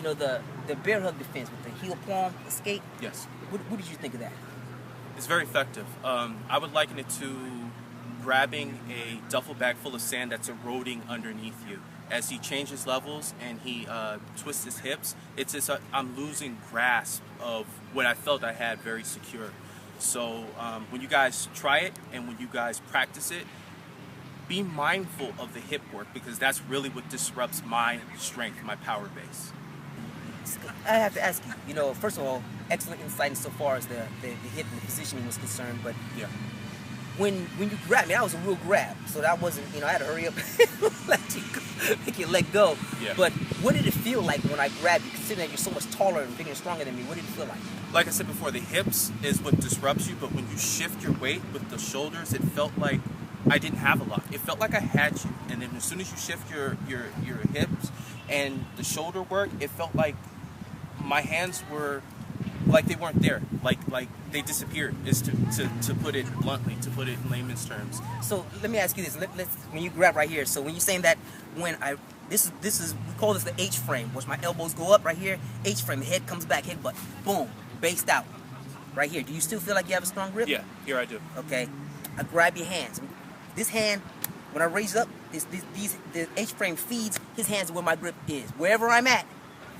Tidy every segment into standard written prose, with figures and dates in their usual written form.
You know, the bear hug defense with the heel palm escape. Yes. What did you think of that? It's very effective. I would liken it to grabbing a duffel bag full of sand that's eroding underneath you. As he changes levels and he twists his hips, it's just I'm losing grasp of what I felt I had very secure. So when you guys try it and when you guys practice it, be mindful of the hip work, because that's really what disrupts my strength, my power base. I have to ask you, you know, first of all, excellent insight insofar as the hip and the positioning was concerned, but yeah. When you grabbed me, that was a real grab, so that wasn't, you know, I had to hurry up make you let go. Yeah. But what did it feel like when I grabbed you, considering that you're so much taller and bigger and stronger than me? What did it feel like? Like I said before, the hips is what disrupts you, but when you shift your weight with the shoulders, it felt like I didn't have a lot. It felt like I had you, and then as soon as you shift your hips and the shoulder work, it felt like my hands were like they weren't there, like they disappeared. Is to put it bluntly, to put it in layman's terms. So let me ask you this: let's when you grab right here. So when you're saying that, when this is we call this the H frame, which my elbows go up right here. H frame, the head comes back, headbutt, boom, based out, right here. Do you still feel like you have a strong grip? Yeah, here I do. Okay, I grab your hands. This hand, when I raise up, the H frame feeds his hands where my grip is. Wherever I'm at,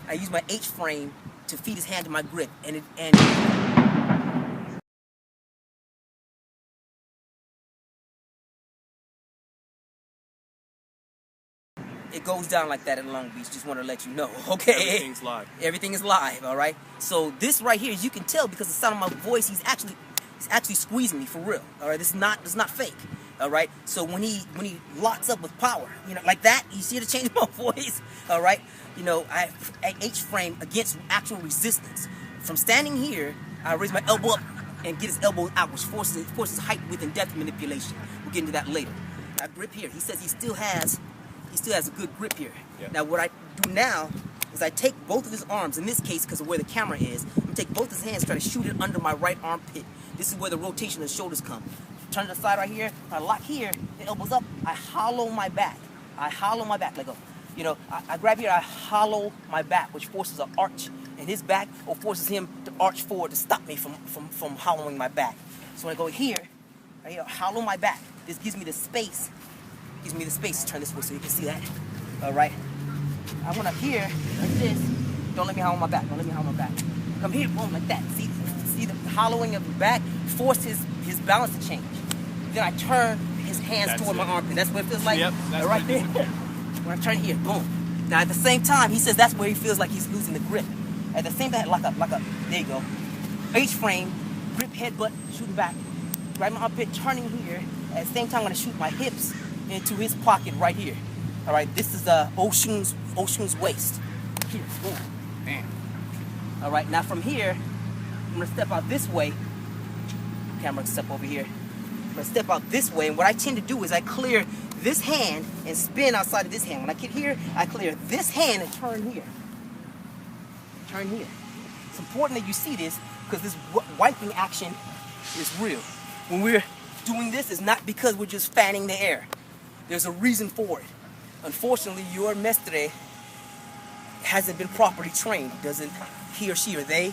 I use my H frame to feed his hand to my grip, and it goes down like that in Long Beach. Just want to let you know, okay? Everything's live. Everything is live, all right? So this right here, as you can tell, because the sound of my voice, he's actually squeezing me for real, all right? This is not fake, all right? So when he locks up with power, you know, like that, you see the change in my voice, all right? You know, I H-frame against actual resistance. From standing here, I raise my elbow up and get his elbow out, which forces height, width, and depth manipulation. We'll get into that later. I grip here. He says he still has a good grip here. Yeah. Now what I do now is I take both of his arms, in this case because of where the camera is, I'm going to take both his hands, try to shoot it under my right armpit. This is where the rotation of the shoulders come. Turn to the side right here, I lock here, the elbows up, I hollow my back. Let go. You know, I grab here, I hollow my back, which forces an arch in his back, or forces him to arch forward to stop me from hollowing my back. So when I go here, right here, hollow my back. This gives me the space. To turn this way so you can see that. All right. I want to here, like this. Don't let me hollow my back. Come here, boom, like that. See the hollowing of the back forced his balance to change. Then I turn his hands toward my armpit. That's what it feels like. Yep, that's right there. When I turn here, boom. Now at the same time, he says that's where he feels like he's losing the grip. At the same time, like a, there you go. H-frame, grip, headbutt, shooting back. Grab my armpit, turning here. At the same time, I'm gonna shoot my hips into his pocket right here. All right, this is Osun's waist. Here, boom, bam. All right, now from here, I'm gonna step out this way. Camera, step over here. I'm gonna step out this way, and what I tend to do is I clear this hand and spin outside of this hand. When I get here, I clear this hand and turn here. It's important that you see this because this wiping action is real. When we're doing this, it's not because we're just fanning the air. There's a reason for it. Unfortunately, your mestre hasn't been properly trained. He or she or they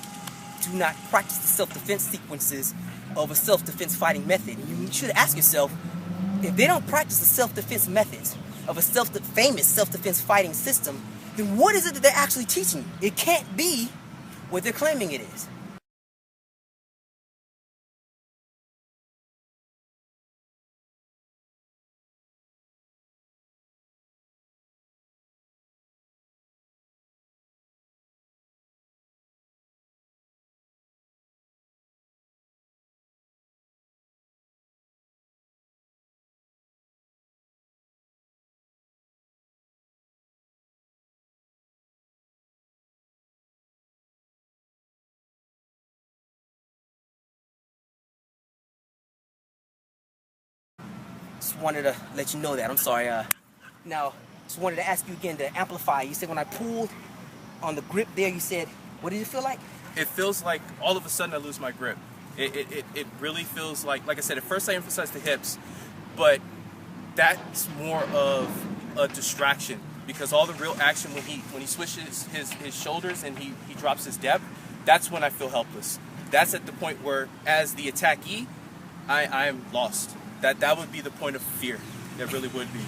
do not practice the self-defense sequences of a self-defense fighting method. And you should ask yourself, if they don't practice the self-defense methods of a famous self-defense fighting system, then what is it that they're actually teaching you? It can't be what they're claiming it is. Just wanted to let you know that. I'm sorry. Now, just wanted to ask you again to amplify. You said when I pulled on the grip there, you said, what did it feel like? It feels like all of a sudden I lose my grip. It really feels like I said, at first I emphasized the hips, but that's more of a distraction. because all the real action when he switches his shoulders and he drops his depth, that's when I feel helpless. That's at the point where, as the attackee, I am lost. That would be the point of fear. That really would be.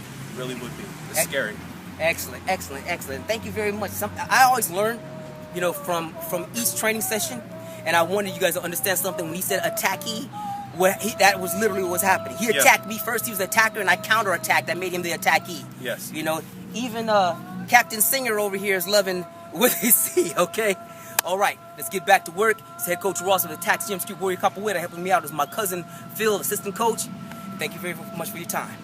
It's scary. Excellent. Thank you very much. I always learn, from each training session, and I wanted you guys to understand something. When he said attackee, that was literally what was happening. He attacked me first. He was the attacker, and I counterattacked. That made him the attackee. Yes. Even Captain Singer over here is loving what he see. Okay. All right, let's get back to work. It's Head Coach Ross of the ATACX Gym Street Warrior Capoeira. Helping me out is my cousin Phil, assistant coach. Thank you very much for your time.